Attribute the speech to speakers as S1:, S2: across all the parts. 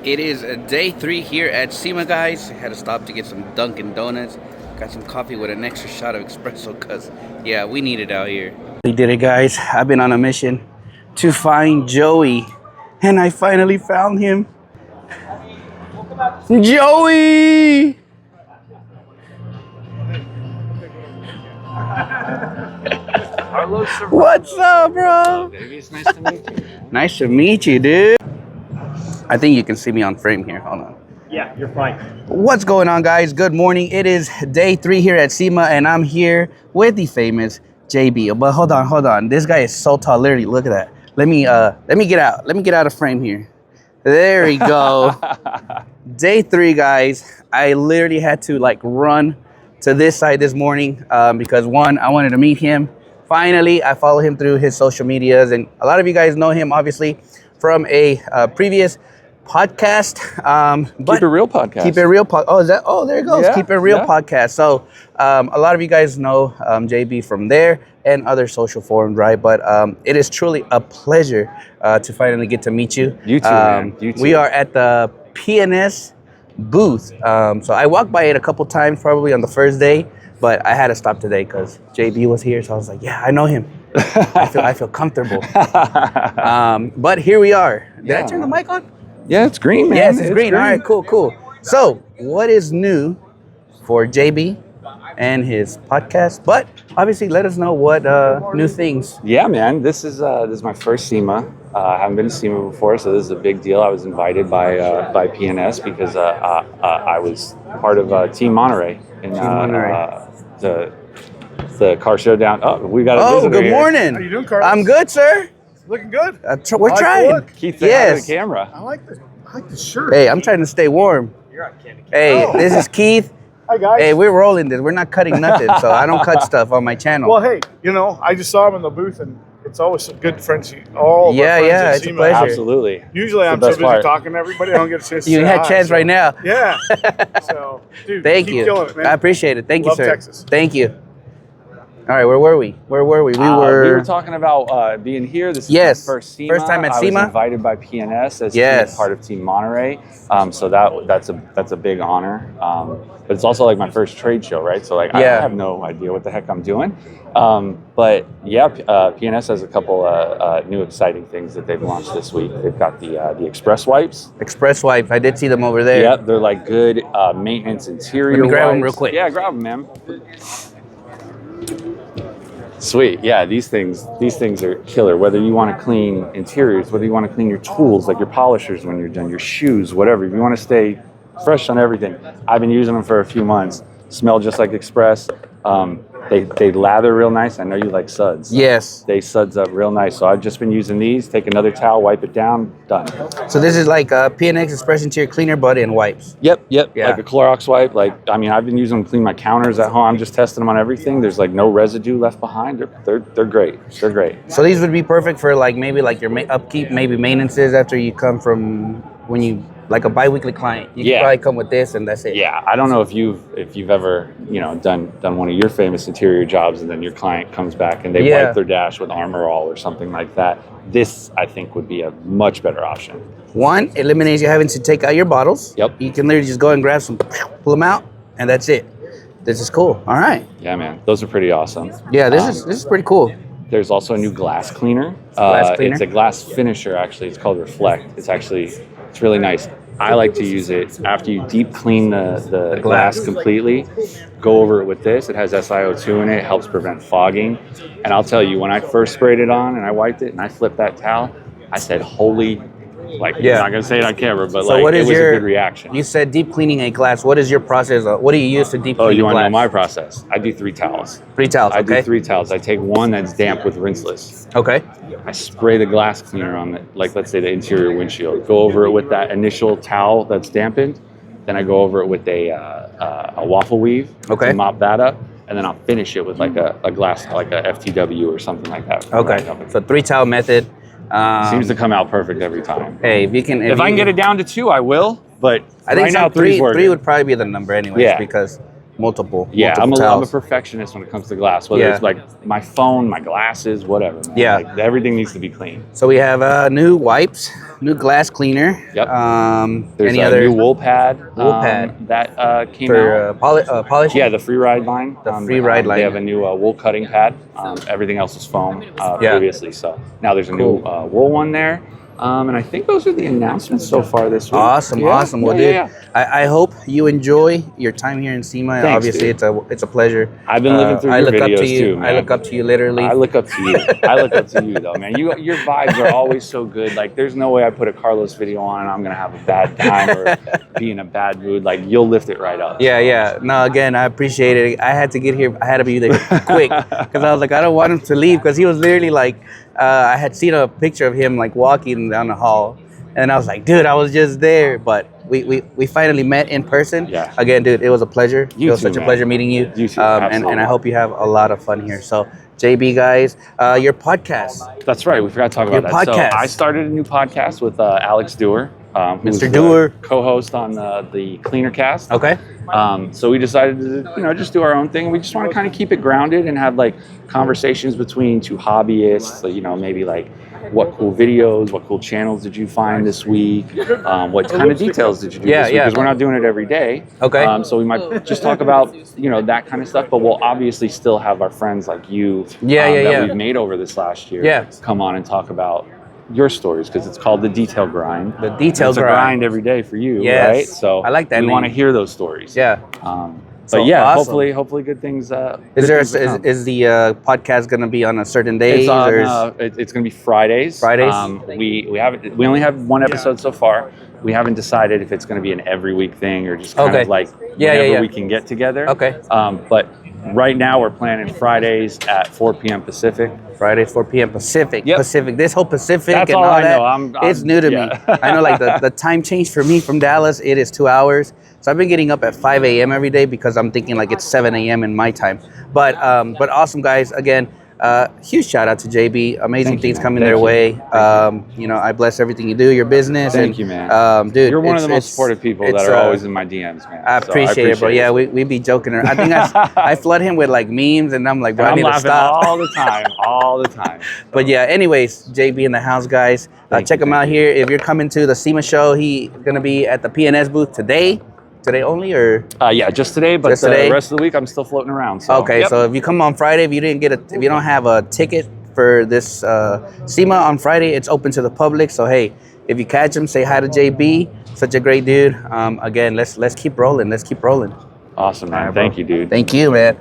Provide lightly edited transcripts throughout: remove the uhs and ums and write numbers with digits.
S1: It is day 3 here at Sema, guys. I had to stop to get some Dunkin' Donuts. Got some coffee with an extra shot of espresso because, yeah, we need it out here. We did it, guys. I've been on a mission to find Joey, and I finally found him. Joey! What's up, bro?
S2: Baby, it's nice to meet you.
S1: Nice to meet you, dude. I think you can see me on frame here. Hold on.
S3: Yeah, you're fine.
S1: What's going on, guys? Good morning. It is day 3 here at Sema, and I'm here with the famous JB. But hold on. This guy is so tall. Literally, look at that. Let me get out. Let me get out of frame here. There we go. Day 3, guys. I literally had to run to this side this morning because one, I wanted to meet him. Finally, I follow him through his social medias, and a lot of you guys know him obviously from a previous podcast.
S2: Keep It Real podcast.
S1: Keep It Real podcast. Oh, there it goes.
S2: Yeah,
S1: Keep It Real
S2: yeah.
S1: podcast. So a lot of you guys know JB from there and other social forums, right? But it is truly a pleasure to finally get to meet you.
S2: You too, man. You too.
S1: We are at the PNS booth. So I walked by it a couple times probably on the first day, but I had to stop today because JB was here. So I was like, yeah, I know him. I feel comfortable. But here we are. Did I turn the mic on?
S2: Yeah, it's green, man.
S1: Yes, it's green. All right, cool. So, what is new for JB and his podcast? But obviously, let us know what new things.
S2: Yeah, man. This is my first SEMA. I haven't been to SEMA before, so this is a big deal. I was invited by PNS because I was part of Team Monterey in the car show down. Oh, we got a visitor
S1: good
S2: here.
S1: morning.
S3: How you doing, Carlos?
S1: I'm good, sir.
S3: Looking good.
S1: We're
S3: I like
S1: trying.
S3: the look.
S2: Keith, say hi to the camera.
S3: I like the shirt.
S1: Hey, I'm trying to stay warm.
S3: You're on candy.
S1: Hey, this is Keith.
S3: Hi guys.
S1: Hey, we're rolling this. We're not cutting nothing, so I don't cut stuff on my channel.
S3: Well, hey, I just saw him in the booth, and it's always a good friends. All of our friends at
S1: it's a
S3: SEMA.
S1: pleasure.
S2: Absolutely.
S3: Usually, I'm
S2: the
S3: so
S2: best
S3: busy
S2: part.
S3: talking to everybody, I don't get a chance to
S1: You
S3: say
S1: had
S3: hi,
S1: chance
S3: so-
S1: right now.
S3: Yeah. So, dude,
S1: Thank
S3: keep
S1: you.
S3: killing it, man.
S1: I appreciate it. Thank you,
S3: Love
S1: sir.
S3: Texas.
S1: Thank you. All right, where were we? We
S2: We
S1: were.
S2: were talking about being here. This is
S1: Yes,
S2: my first SEMA.
S1: first time at SEMA.
S2: I was invited by PNS as
S1: Yes.
S2: part of Team Monterey. So that's a big honor. But it's also like my first trade show, right? So I have no idea what the heck I'm doing. But yeah, PNS has a couple new exciting things that they've launched this week. They've got the Express wipes.
S1: Express Wipe. I did see them over there.
S2: Yep, they're like good maintenance interior.
S1: Let me grab
S2: wipes.
S1: them real quick.
S2: Yeah, grab them, man. Sweet. Yeah, these things are killer. Whether you want to clean interiors, whether you want to clean your tools, like your polishers when you're done, your shoes, whatever. If you want to stay fresh on everything. I've been using them for a few months. Smell just like Express. They lather real nice. I know you like suds.
S1: Yes.
S2: They suds up real nice. So I've just been using these. Take another towel, wipe it down, done.
S1: So this is like a PNX Express Interior Cleaner, but in wipes.
S2: Yep.
S1: Yeah.
S2: Like a Clorox wipe. I've been using them to clean my counters at home. I'm just testing them on everything. There's no residue left behind. They're great. They're great.
S1: So these would be perfect for maybe your upkeep, maybe maintenances after you come from when you like a bi-weekly client. You can probably come with this and that's it.
S2: Yeah, I don't know if you've ever done one of your famous interior jobs and then your client comes back and they wipe their dash with Armor All or something like that. This I think would be a much better option.
S1: One, eliminates you having to take out your bottles.
S2: Yep.
S1: You can literally just go and grab some, pull them out, and that's it. This is cool. All right.
S2: Yeah, man, those are pretty awesome.
S1: Yeah, this is pretty cool.
S2: There's also a new glass cleaner.
S1: Glass cleaner?
S2: It's a glass finisher actually. It's called Reflect. It's really nice. I like to use it after you deep clean the glass completely. Go over it with this. It has SiO2 in it. It helps prevent fogging. And I'll tell you, when I first sprayed it on and I wiped it and I flipped that towel, I said, holy, I'm not going to say it on camera, but
S1: So what is
S2: it was
S1: your,
S2: a good reaction.
S1: You said deep cleaning a glass. What is your process? What do you use to deep clean
S2: Oh, you
S1: a
S2: want to know
S1: glass?
S2: my process? I do 3 towels.
S1: 3 towels,
S2: I do
S1: okay.
S2: 3 towels. I take one that's damp with rinseless.
S1: Okay.
S2: I spray the glass cleaner on let's say the interior windshield. Go over it with that initial towel that's dampened. Then I go over it with a waffle weave to mop that up. And then I'll finish it with like a glass, like a FTW or something like that.
S1: Okay. So 3 towel method.
S2: Seems to come out perfect every time.
S1: Hey, if
S2: I can get it down to 2, I will. But
S1: I think
S2: right now, 3's working.
S1: 3 would probably be the number anyways, because multiple.
S2: Yeah,
S1: multiple
S2: I'm a
S1: towels.
S2: perfectionist when it comes to glass. Whether it's like my phone, my glasses, whatever. Man.
S1: Yeah.
S2: Like, everything needs to be clean.
S1: So we have new wipes. new glass cleaner.
S2: Yep. There's
S1: Any
S2: a
S1: other
S2: new wool pad.
S1: Wool pad.
S2: That came
S1: for
S2: out.
S1: polishing?
S2: Yeah, the free ride line.
S1: The free ride line.
S2: They have a new wool cutting pad. Everything else was foam previously, so now there's a new wool one there. And I think those are the announcements so far this week.
S1: Awesome. Well, dude, I hope you enjoy your time here in Sema.
S2: Thanks,
S1: obviously,
S2: dude.
S1: it's a pleasure.
S2: I've been living through
S1: I
S2: your
S1: look
S2: videos
S1: up to you.
S2: too, man.
S1: I look up to you literally.
S2: I look up to you. I look up to you, though, man. Your vibes are always so good. Like, there's no way I put a Carlos video on and I'm gonna have a bad time or be in a bad mood. Like, you'll lift it right up.
S1: Yeah. No, again, I appreciate it. I had to get here. I had to be there quick because I was like, I don't want him to leave because he was literally like, I had seen a picture of him like walking down the hall. And I was like, dude, I was just there. But we finally met in person.
S2: Yeah.
S1: Again, dude, it was a pleasure.
S2: You
S1: it was
S2: too,
S1: such a
S2: man.
S1: pleasure meeting you.
S2: You too,
S1: and I hope you have a lot of fun here. So, JB, guys, your podcast.
S2: That's right. We forgot to talk
S1: Your
S2: about that.
S1: podcast.
S2: So I started a new podcast with Alex Dewar, who's
S1: Mr.
S2: the
S1: Dewar.
S2: co-host on the Cleaner Cast.
S1: Okay.
S2: So we decided to, just do our own thing. We just want to kind of keep it grounded and have like conversations between two hobbyists. Maybe like what cool videos, what cool channels did you find this week? What kind of details did you do this week? Because we're not doing it every day.
S1: Okay.
S2: So we might just talk about, that kind of stuff, but we'll obviously still have our friends like you that we've made over this last year come on and talk about your stories, because it's called the detail grind.
S1: The detail
S2: it's a grind every day for you, right? So
S1: I like that
S2: we
S1: name.
S2: want to hear those stories.
S1: Yeah.
S2: But yeah,
S1: awesome.
S2: hopefully good things.
S1: Is the podcast gonna be on a certain day?
S2: It's on. It's gonna be Fridays.
S1: Fridays.
S2: We only have one episode so far. We haven't decided if it's gonna be an every week thing or just kind of like whenever we can get together.
S1: Okay.
S2: But right now we're planning Fridays at 4 p.m. Pacific.
S1: Fridays, 4 p.m. Pacific.
S2: Yep.
S1: Pacific. This whole Pacific
S2: That's
S1: and
S2: all
S1: all
S2: I
S1: that.
S2: know.
S1: It's new to me. I know, like the time change for me from Dallas, it is 2 hours. So I've been getting up at 5 a.m. every day because I'm thinking like it's 7 a.m. in my time. But awesome, guys. Again, huge shout out to JB. Amazing things coming their way. I bless everything you do, your business.
S2: Thank you, man.
S1: Dude,
S2: you're one of the most supportive people that are always in my DMs, man.
S1: I appreciate it, bro. Yeah, we be joking. I think I flood him with like memes, and I'm like, bro, I need to stop
S2: all the time.
S1: But yeah, anyways, JB in the house, guys. Check him out here. If you're coming to the SEMA show, he's gonna be at the PNS booth today. Today only, or
S2: just today. But the rest of the week, I'm still floating around. So.
S1: Okay, so if you come on Friday, if you don't have a ticket for this SEMA on Friday, it's open to the public. So hey, if you catch him, say hi to JB. Such a great dude. Again, let's keep rolling. Let's keep rolling.
S2: Awesome, man.
S1: Right,
S2: Thank you, dude.
S1: Thank you, man.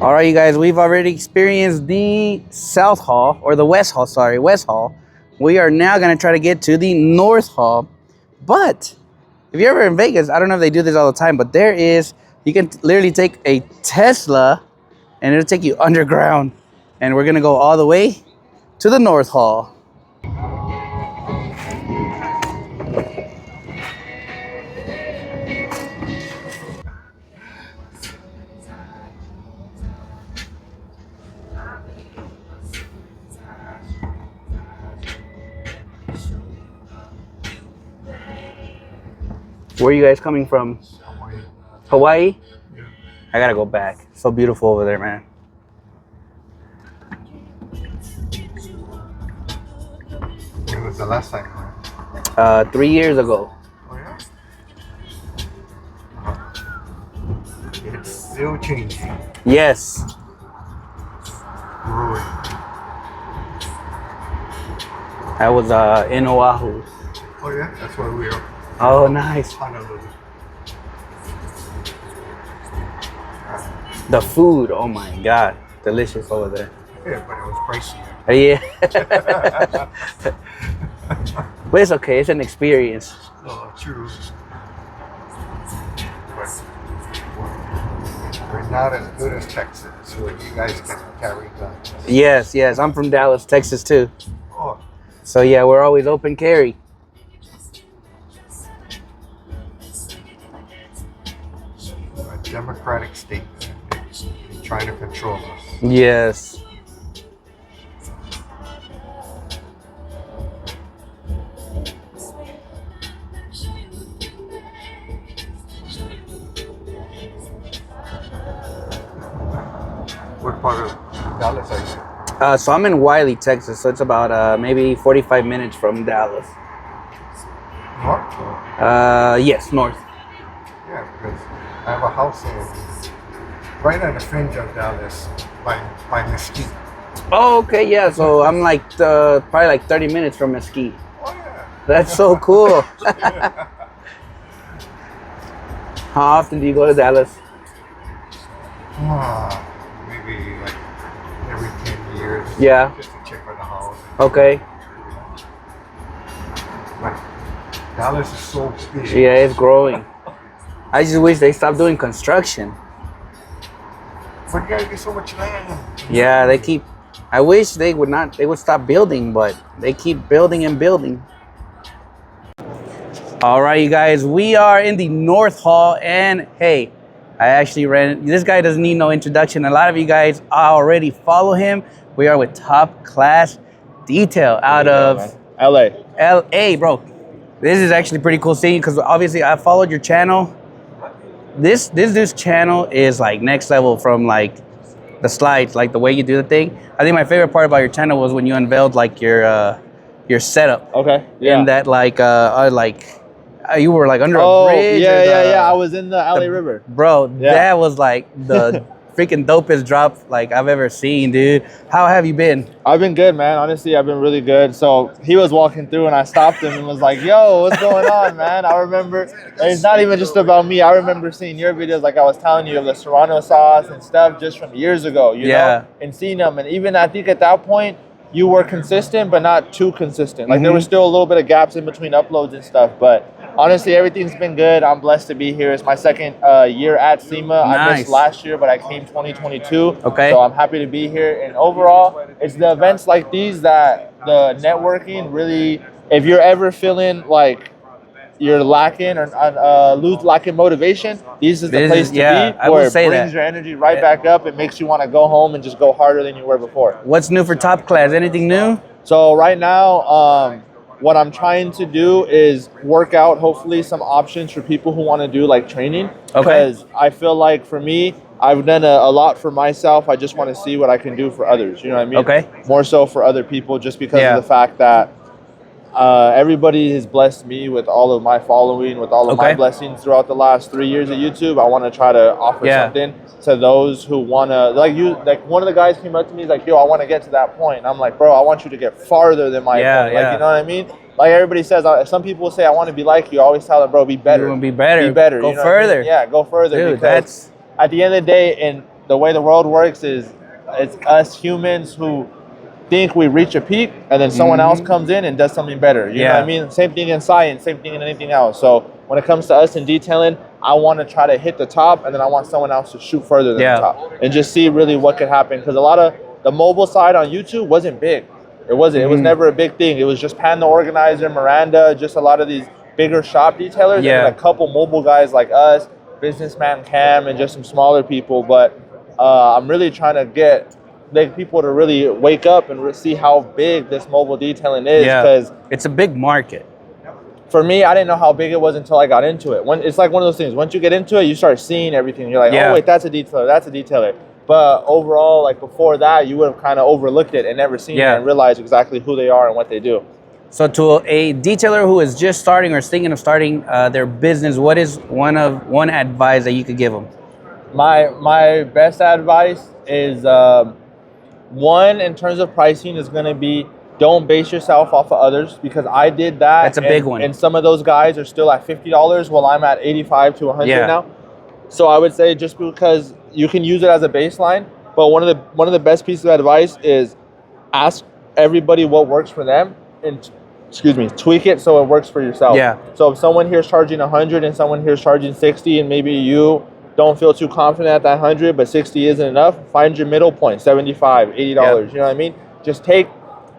S1: All right, you guys, we've already experienced the South Hall, or the West Hall. We are now gonna try to get to the North Hall. But if you're ever in Vegas, I don't know if they do this all the time, but you can literally take a Tesla and it'll take you underground. And we're gonna go all the way to the North Hall. Where are you guys coming from? Hawaii? Yeah. I gotta go back. So beautiful over there, man.
S4: When was the last time?
S1: 3 years ago.
S4: Oh yeah? It's still changing.
S1: Yes.
S4: Growing.
S1: I was in Oahu.
S4: Oh yeah? That's where we are.
S1: Oh, nice.
S4: Honolulu.
S1: The food, oh my God. Delicious over there.
S4: Yeah, but it was pricey.
S1: Yeah. But it's okay, it's an experience.
S4: Oh, true. But we're not as good as Texas, where you guys can carry guns.
S1: Yes, I'm from Dallas, Texas too.
S4: Oh,
S1: So yeah, we're always open carry.
S4: a democratic state. They're trying to control us.
S1: Yes.
S4: What part of Dallas are you?
S1: So I'm in Wiley, Texas. So it's about maybe 45 minutes from Dallas.
S4: North?
S1: Yes, north.
S4: Yeah, because I have a house right on the fringe of Dallas by Mesquite.
S1: Oh, okay, yeah. So I'm like probably like 30 minutes from Mesquite.
S4: Oh yeah.
S1: That's so cool. How often do you go to Dallas?
S4: Maybe like every 10 years.
S1: Yeah.
S4: Just to check on the house.
S1: Okay.
S4: But Dallas is so big.
S1: Yeah, it's growing. I just wish they stopped doing construction.
S4: But you guys get so much land.
S1: Yeah, they keep. I wish they would not. They would stop building, but they keep building and building. All right, you guys, we are in the North Hall, and hey, I actually ran. This guy doesn't need no introduction. A lot of you guys already follow him. We are with Top Class Detail out of
S5: LA.
S1: LA, bro. This is actually pretty cool seeing because obviously I followed your channel. This dude's channel is like next level from like the slides, like the way you do the thing. I think my favorite part about your channel was when you unveiled like your setup.
S5: Okay. Yeah.
S1: And that you were like under a bridge.
S5: Yeah. I was in the LA River.
S1: Bro,
S5: Yeah.
S1: that was like the freaking dopest drop like I've ever seen, dude. How have you been?
S5: I've been good, man. Honestly, I've been really good. So he was walking through and I stopped him and was like, yo, what's going on, man? I remember, it's not even just about me. I remember seeing your videos, like I was telling you, of the Serrano sauce and stuff just from years ago, you know? And seeing them. And even I think at that point, you were consistent, but not too consistent. Like there was still a little bit of gaps in between uploads and stuff. But honestly, everything's been good. I'm blessed to be here. It's my second year at Sema. I missed last year, but I came 2022.
S1: Okay.
S5: So I'm happy to be here. And overall, it's the events like these that the networking really, if you're ever feeling like you're lacking or lacking motivation, this is the place to be.
S1: I
S5: where
S1: will say
S5: it brings your energy right back up. It makes you want to go home and just go harder than you were before.
S1: What's new for Top Class? Anything new?
S5: So right now, what I'm trying to do is work out hopefully some options for people who want to do like training. Because I feel like for me, I've done a lot for myself. I just want to see what I can do for others. You know what I mean?
S1: Okay.
S5: More so for other people, just because of the fact that everybody has blessed me with all of my following, with all of my blessings throughout the last 3 years of YouTube. I want to try to offer something to those who want to, like you, like one of the guys came up to me, he's like, yo, I want to get to that point. And I'm like, bro, I want you to get farther than my point. Like, you know what I mean? Like everybody says, some people say, I want to be like you. I always tell them, bro, be better.
S1: You want to be better.
S5: Be better.
S1: Go
S5: you know
S1: further.
S5: I mean? Yeah, go further.
S1: Dude,
S5: because at the end of the day, and the way the world works is, it's us humans who think we reach a peak and then someone else comes in and does something better. You know what I mean? Same thing in science, same thing in anything else. So when it comes to us in detailing, I want to try to hit the top and then I want someone else to shoot further than the top and just see really what could happen. Because a lot of the mobile side on YouTube wasn't big. It wasn't. It was never a big thing. It was just Pan the Organizer, Miranda, just a lot of these bigger shop detailers and then a couple mobile guys like us, Businessman Cam, and just some smaller people. But I'm really trying to get people to really wake up and see how big this mobile detailing is, because
S1: it's a big market.
S5: For me, I didn't know how big it was until I got into it. It's like one of those things. Once you get into it, you start seeing everything. You're like, oh wait, that's a detailer, that's a detailer. But overall, like before that, you would have kind of overlooked it and never seen it and realized exactly who they are and what they do.
S1: So to a detailer who is just starting or is thinking of starting their business, what is one advice that you could give them?
S5: My best advice is one, in terms of pricing, is going to be, don't base yourself off of others, because I did that.
S1: That's a big one.
S5: And some of those guys are still at $50 while I'm at $85 to $100 now. So I would say, just because you can use it as a baseline, but one of the best pieces of advice is ask everybody what works for them and tweak it so it works for yourself. So if someone here is charging 100 and someone here is charging 60, and maybe you don't feel too confident at that 100, but 60 isn't enough, find your middle point, $75, $80. You know what I mean? Just take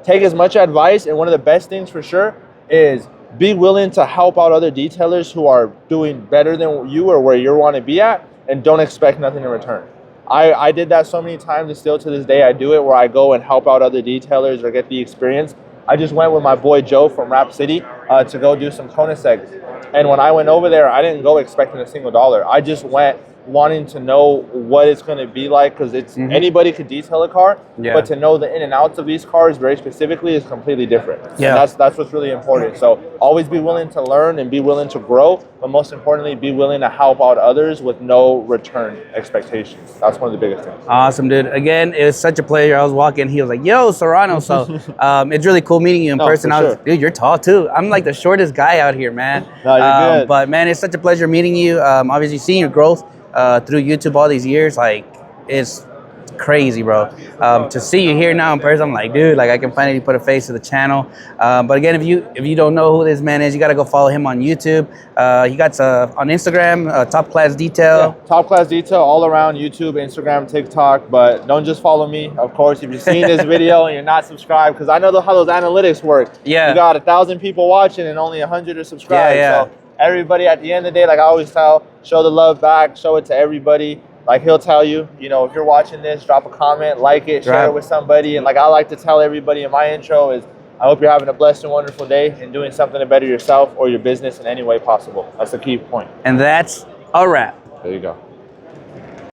S5: as much advice, and one of the best things for sure is be willing to help out other detailers who are doing better than you or where you want to be at, and don't expect nothing in return. I did that so many times, and still to this day I do it, where I go and help out other detailers or get the experience. I just went with my boy Joe from Rap City to go do some Koniseg's. And when I went over there, I didn't go expecting a single dollar. I just went wanting to know what it's going to be like, because it's anybody could detail a car,
S1: Yeah.
S5: but to know the in and outs of these cars very specifically is completely different.
S1: Yeah.
S5: And that's what's really important. So always be willing to learn and be willing to grow, but most importantly, be willing to help out others with no return expectations. That's one of the biggest things.
S1: Awesome, dude. Again, it was such a pleasure. I was walking, he was like, yo, Serrano. So it's really cool meeting you in
S5: No,
S1: person.
S5: for
S1: I was,
S5: sure.
S1: dude, you're tall too. I'm like the shortest guy out here, man.
S5: No, you're good.
S1: But man, it's such a pleasure meeting you. Obviously, seeing your growth through YouTube all these years, like, it's crazy, bro. To see you here now in person, I'm like, dude, like I can finally put a face to the channel. But again, if you don't know who this man is, you gotta go follow him on YouTube. He got on Instagram, Top Class Detail.
S5: Yeah, Top Class Detail all around YouTube, Instagram, TikTok. But don't just follow me. Of course, if you're seeing this video and you're not subscribed, because I know how those analytics work.
S1: Yeah.
S5: You got 1,000 people watching and only 100 are subscribed.
S1: Yeah.
S5: So everybody, at the end of the day, like I always tell, show the love back, show it to everybody. Like he'll tell you, you know, if you're watching this, drop a comment, like it, share it with somebody. And like I like to tell everybody in my intro is, I hope you're having a blessed and wonderful day and doing something to better yourself or your business in any way possible. That's the key point.
S1: And that's a wrap.
S5: There you go.